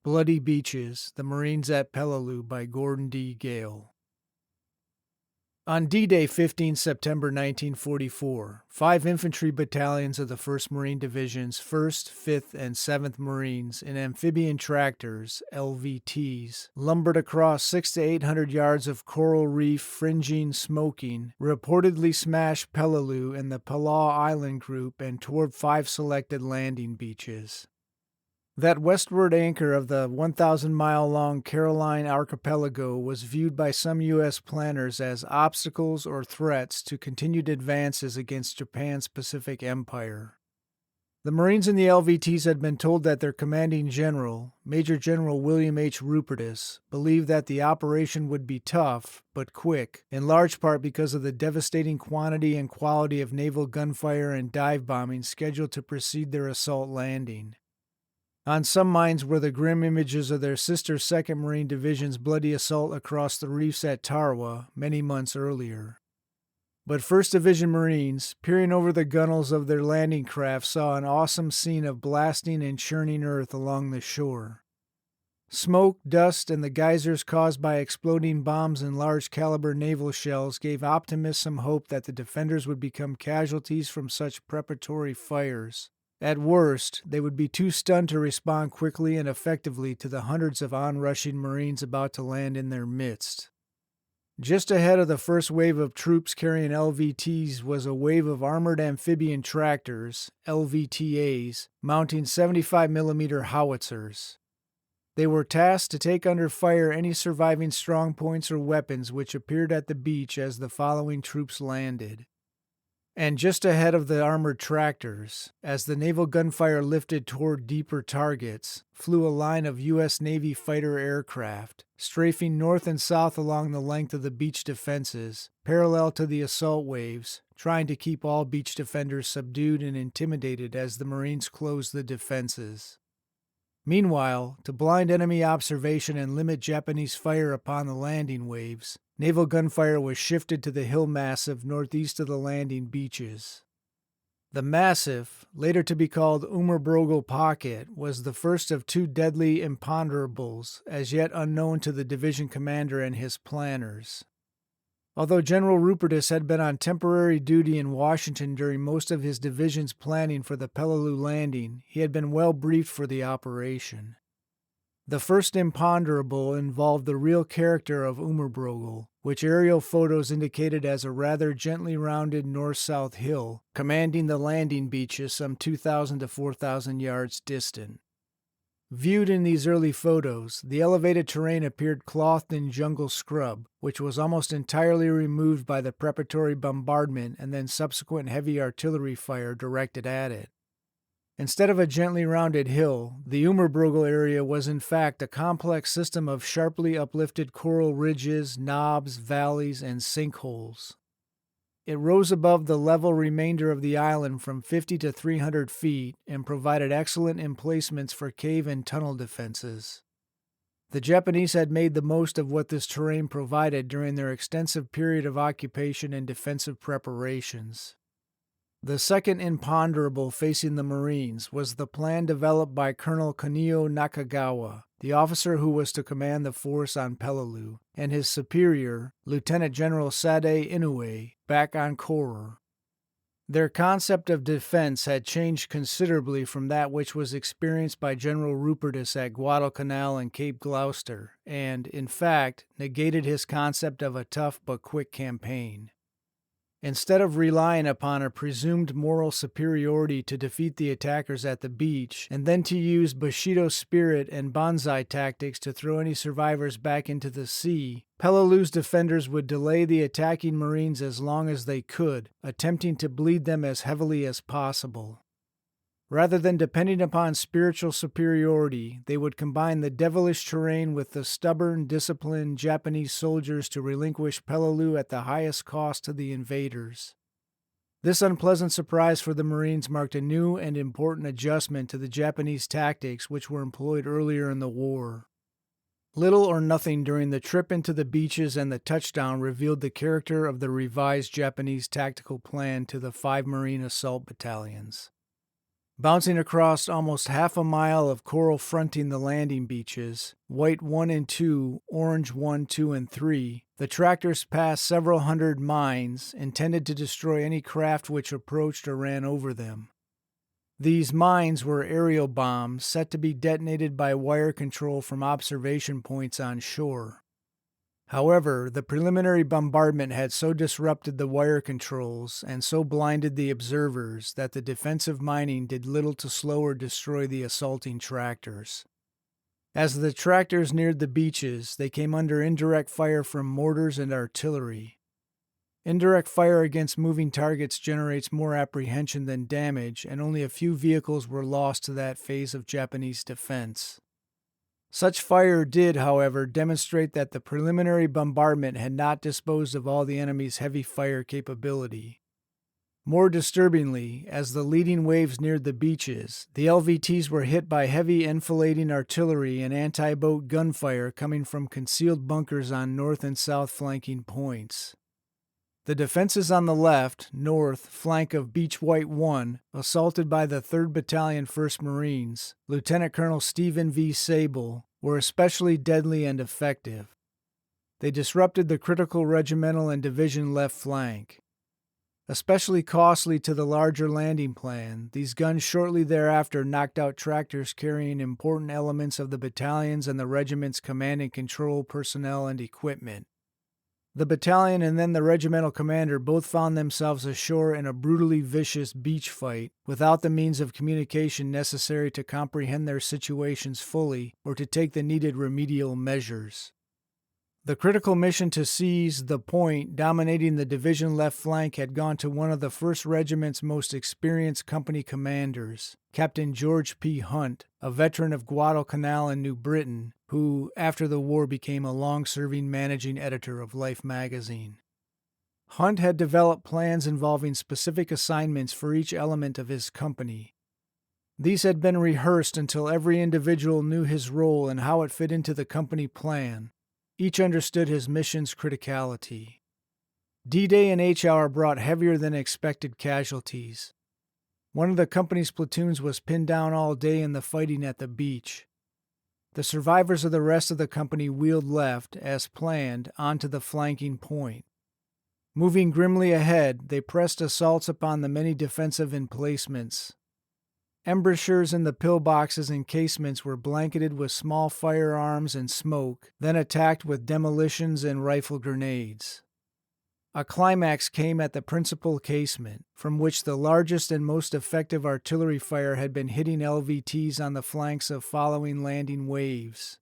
Bloody Beaches, The Marines at Peleliu by Gordon D. Gale. On D-Day 15 September 1944, 5 infantry battalions of the 1st Marine Division's 1st, 5th, and 7th Marines in amphibian tractors, LVTs, lumbered across 600 to 800 yards of coral reef fringing smoking, reportedly smashed Peleliu and the Palau Island group and toward 5 selected landing beaches. That westward anchor of the 1,000-mile-long Caroline Archipelago was viewed by some U.S. planners as obstacles or threats to continued advances against Japan's Pacific Empire. The Marines in the LVTs had been told that their commanding general, Major General William H. Rupertus, believed that the operation would be tough, but quick, in large part because of the devastating quantity and quality of naval gunfire and dive bombing scheduled to precede their assault landing. On some minds were the grim images of their sister 2nd Marine Division's bloody assault across the reefs at Tarawa many months earlier. But 1st Division Marines, peering over the gunnels of their landing craft, saw an awesome scene of blasting and churning earth along the shore. Smoke, dust, and the geysers caused by exploding bombs and large-caliber naval shells gave optimists some hope that the defenders would become casualties from such preparatory fires. At worst, they would be too stunned to respond quickly and effectively to the hundreds of onrushing Marines about to land in their midst. Just ahead of the first wave of troops carrying LVTs was a wave of armored amphibian tractors, LVTAs, mounting 75mm howitzers. They were tasked to take under fire any surviving strongpoints or weapons which appeared at the beach as the following troops landed. And just ahead of the armored tractors, as the naval gunfire lifted toward deeper targets, flew a line of U.S. Navy fighter aircraft, strafing north and south along the length of the beach defenses, parallel to the assault waves, trying to keep all beach defenders subdued and intimidated as the Marines closed the defenses. Meanwhile, to blind enemy observation and limit Japanese fire upon the landing waves, naval gunfire was shifted to the hill massif northeast of the landing beaches. The massif, later to be called Ummerbrogel Pocket, was the first of 2 deadly imponderables, as yet unknown to the division commander and his planners. Although General Rupertus had been on temporary duty in Washington during most of his division's planning for the Peleliu landing, he had been well briefed for the operation. The first imponderable involved the real character of Ummerbrogel, which aerial photos indicated as a rather gently rounded north-south hill, commanding the landing beaches some 2,000 to 4,000 yards distant. Viewed in these early photos, the elevated terrain appeared clothed in jungle scrub, which was almost entirely removed by the preparatory bombardment and then subsequent heavy artillery fire directed at it. Instead of a gently rounded hill, the Ummerbrogel area was in fact a complex system of sharply uplifted coral ridges, knobs, valleys, and sinkholes. It rose above the level remainder of the island from 50 to 300 feet and provided excellent emplacements for cave and tunnel defenses. The Japanese had made the most of what this terrain provided during their extensive period of occupation and defensive preparations. The second imponderable facing the Marines was the plan developed by Colonel Kunio Nakagawa, the officer who was to command the force on Peleliu, and his superior, Lieutenant General Sade Inoue, back on Koror. Their concept of defense had changed considerably from that which was experienced by General Rupertus at Guadalcanal and Cape Gloucester, and, in fact, negated his concept of a tough but quick campaign. Instead of relying upon a presumed moral superiority to defeat the attackers at the beach, and then to use Bushido spirit and banzai tactics to throw any survivors back into the sea, Peleliu's defenders would delay the attacking Marines as long as they could, attempting to bleed them as heavily as possible. Rather than depending upon spiritual superiority, they would combine the devilish terrain with the stubborn, disciplined Japanese soldiers to relinquish Peleliu at the highest cost to the invaders. This unpleasant surprise for the Marines marked a new and important adjustment to the Japanese tactics which were employed earlier in the war. Little or nothing during the trip into the beaches and the touchdown revealed the character of the revised Japanese tactical plan to the 5 Marine assault battalions. Bouncing across almost half a mile of coral fronting the landing beaches, White 1 and 2, Orange 1, 2, and 3, the tractors passed several hundred mines intended to destroy any craft which approached or ran over them. These mines were aerial bombs set to be detonated by wire control from observation points on shore. However, the preliminary bombardment had so disrupted the wire controls and so blinded the observers that the defensive mining did little to slow or destroy the assaulting tractors. As the tractors neared the beaches, they came under indirect fire from mortars and artillery. Indirect fire against moving targets generates more apprehension than damage, and only a few vehicles were lost to that phase of Japanese defense. Such fire did, however, demonstrate that the preliminary bombardment had not disposed of all the enemy's heavy fire capability. More disturbingly, as the leading waves neared the beaches, the LVTs were hit by heavy enfilading artillery and anti-boat gunfire coming from concealed bunkers on north and south flanking points. The defenses on the left, north, flank of Beach White 1, assaulted by the 3rd Battalion 1st Marines, Lieutenant Colonel Stephen V. Sable, were especially deadly and effective. They disrupted the critical regimental and division left flank. Especially costly to the larger landing plan, these guns shortly thereafter knocked out tractors carrying important elements of the battalion's and the regiment's command and control personnel and equipment. The battalion and then the regimental commander both found themselves ashore in a brutally vicious beach fight, without the means of communication necessary to comprehend their situations fully or to take the needed remedial measures. The critical mission to seize the point dominating the division left flank had gone to one of the 1st Regiment's most experienced company commanders, Captain George P. Hunt, a veteran of Guadalcanal in New Britain, who, after the war, became a long-serving managing editor of Life magazine. Hunt had developed plans involving specific assignments for each element of his company. These had been rehearsed until every individual knew his role and how it fit into the company plan. Each understood his mission's criticality. D-Day and H-Hour brought heavier than expected casualties. One of the company's platoons was pinned down all day in the fighting at the beach. The survivors of the rest of the company wheeled left, as planned, onto the flanking point. Moving grimly ahead, they pressed assaults upon the many defensive emplacements. Embrasures in the pillboxes and casements were blanketed with small firearms and smoke, then attacked with demolitions and rifle grenades. A climax came at the principal casement, from which the largest and most effective artillery fire had been hitting LVTs on the flanks of following landing waves.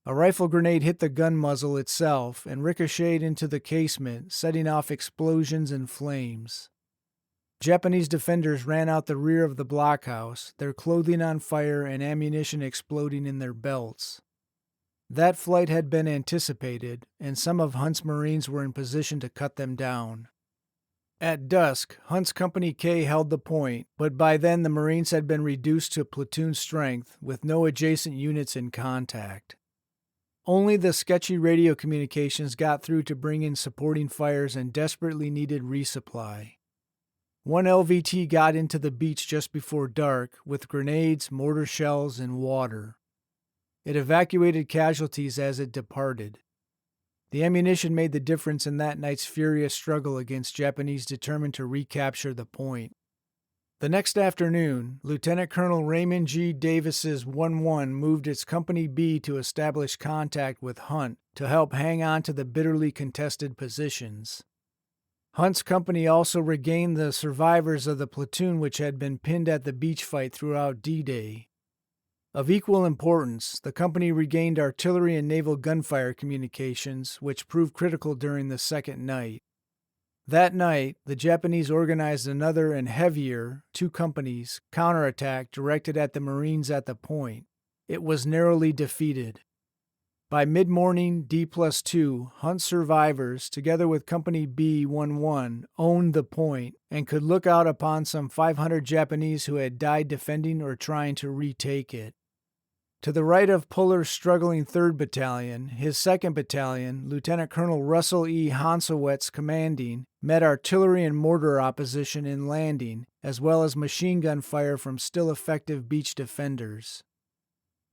A rifle grenade hit the gun muzzle itself and ricocheted into the casement, setting off explosions and flames. Japanese defenders ran out the rear of the blockhouse, their clothing on fire and ammunition exploding in their belts. That flight had been anticipated, and some of Hunt's Marines were in position to cut them down. At dusk, Hunt's Company K held the point, but by then the Marines had been reduced to platoon strength, with no adjacent units in contact. Only the sketchy radio communications got through to bring in supporting fires and desperately needed resupply. One LVT got into the beach just before dark with grenades, mortar shells, and water. It evacuated casualties as it departed. The ammunition made the difference in that night's furious struggle against Japanese determined to recapture the point. The next afternoon, Lieutenant Colonel Raymond G. Davis's 1-1 moved its Company B to establish contact with Hunt to help hang on to the bitterly contested positions. Hunt's company also regained the survivors of the platoon which had been pinned at the beach fight throughout D-Day. Of equal importance, the company regained artillery and naval gunfire communications, which proved critical during the second night. That night, the Japanese organized another and heavier, 2 companies, counterattack directed at the Marines at the point. It was narrowly defeated. By mid-morning, D+2, Hunt's survivors, together with Company B 1-1, owned the point and could look out upon some 500 Japanese who had died defending or trying to retake it. To the right of Puller's struggling 3rd Battalion, his 2nd Battalion, Lieutenant Colonel Russell E. Honsowetz commanding, met artillery and mortar opposition in landing, as well as machine gun fire from still effective beach defenders.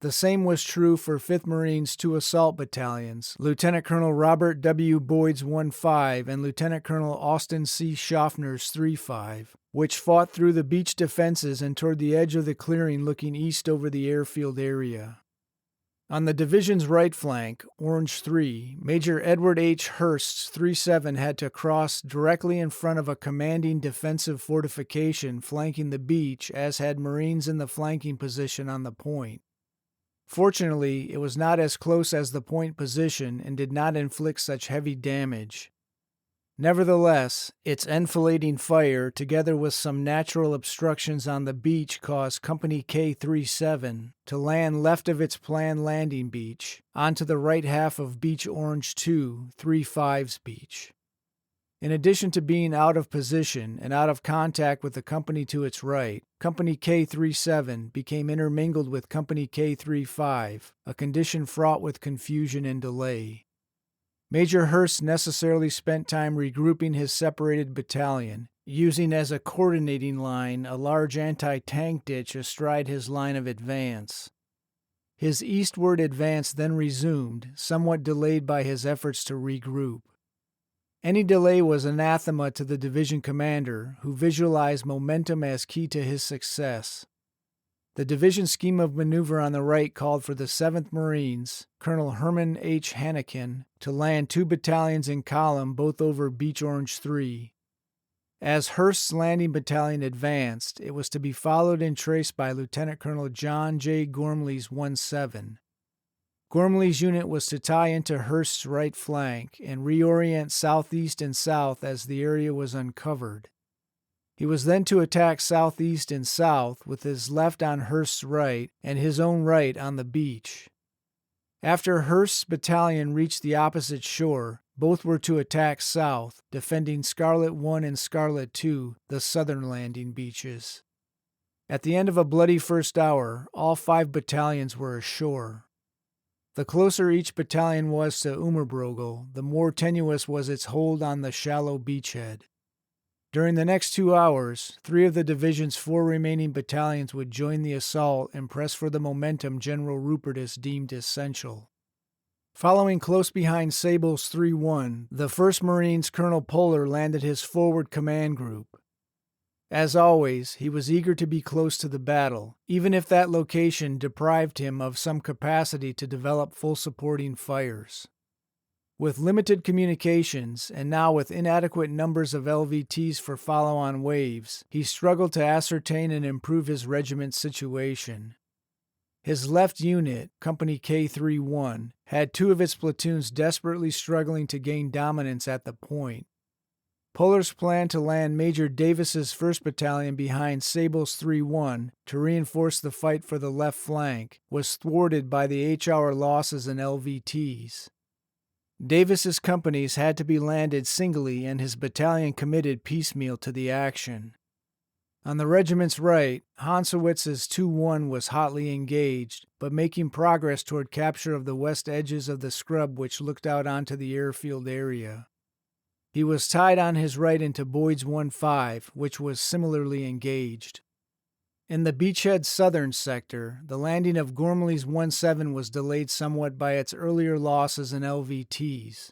The same was true for 5th Marines' 2 assault battalions, Lieutenant Colonel Robert W. Boyd's 1-5 and Lieutenant Colonel Austin C. Schaffner's 3-5, which fought through the beach defenses and toward the edge of the clearing looking east over the airfield area. On the division's right flank, Orange 3, Major Edward H. Hurst's 3-7 had to cross directly in front of a commanding defensive fortification flanking the beach, as had Marines in the flanking position on the point. Fortunately, it was not as close as the point position and did not inflict such heavy damage. Nevertheless, its enfilading fire, together with some natural obstructions on the beach, caused Company K-37 to land left of its planned landing beach, onto the right half of Beach Orange 2, 3-5's beach. In addition to being out of position and out of contact with the company to its right, Company K-37 became intermingled with Company K-35, a condition fraught with confusion and delay. Major Hurst necessarily spent time regrouping his separated battalion, using as a coordinating line a large anti-tank ditch astride his line of advance. His eastward advance then resumed, somewhat delayed by his efforts to regroup. Any delay was anathema to the division commander, who visualized momentum as key to his success. The division scheme of maneuver on the right called for the 7th Marines, Colonel Herman H. Hannekin, to land 2 battalions in column both over Beach Orange 3. As Hurst's landing battalion advanced, it was to be followed and traced by Lieutenant Colonel John J. Gormley's 1-7. Gormley's unit was to tie into Hurst's right flank and reorient southeast and south as the area was uncovered. He was then to attack southeast and south with his left on Hurst's right and his own right on the beach. After Hurst's battalion reached the opposite shore, both were to attack south, defending Scarlet 1 and Scarlet 2, the southern landing beaches. At the end of a bloody first hour, all 5 battalions were ashore. The closer each battalion was to Umerbrogel, the more tenuous was its hold on the shallow beachhead. During the next 2 hours, 3 of the division's 4 remaining battalions would join the assault and press for the momentum General Rupertus deemed essential. Following close behind Sable's 3-1, the 1st Marines' Colonel Puller landed his forward command group. As always, he was eager to be close to the battle, even if that location deprived him of some capacity to develop full supporting fires. With limited communications, and now with inadequate numbers of LVTs for follow-on waves, he struggled to ascertain and improve his regiment's situation. His left unit, Company K-31, had 2 of its platoons desperately struggling to gain dominance at the point. Puller's plan to land Major Davis's 1st Battalion behind Sable's 3-1 to reinforce the fight for the left flank was thwarted by the H-hour losses in LVTs. Davis's companies had to be landed singly and his battalion committed piecemeal to the action. On the regiment's right, Honsowitz's 2-1 was hotly engaged, but making progress toward capture of the west edges of the scrub which looked out onto the airfield area. He was tied on his right into Boyd's 1-5, which was similarly engaged. In the beachhead southern sector, the landing of Gormley's 1-7 was delayed somewhat by its earlier losses in LVTs.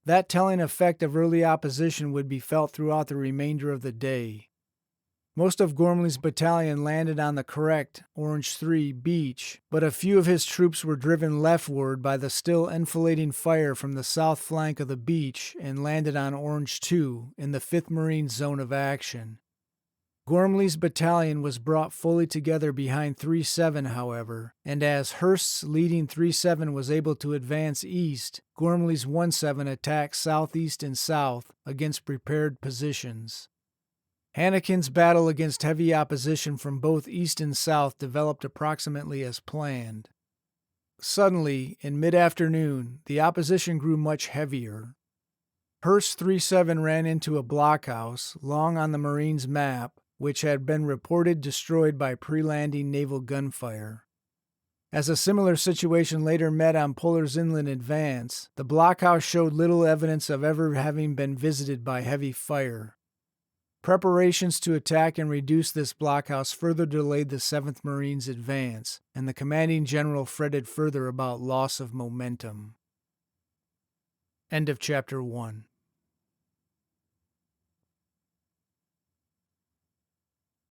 That telling effect of early opposition would be felt throughout the remainder of the day. Most of Gormley's battalion landed on the correct Orange 3 beach, but a few of his troops were driven leftward by the still enfilading fire from the south flank of the beach and landed on Orange 2 in the 5th Marine zone of action. Gormley's battalion was brought fully together behind 3-7, however, and as Hurst's leading 3-7 was able to advance east, Gormley's 1-7 attacked southeast and south against prepared positions. Hannekin's battle against heavy opposition from both east and south developed approximately as planned. Suddenly, in mid-afternoon, the opposition grew much heavier. Hurst's 3-7 ran into a blockhouse, long on the Marines' map, which had been reported destroyed by pre-landing naval gunfire. As a similar situation later met on Puller's inland advance, the blockhouse showed little evidence of ever having been visited by heavy fire. Preparations to attack and reduce this blockhouse further delayed the 7th Marines' advance, and the commanding general fretted further about loss of momentum. End of Chapter 1.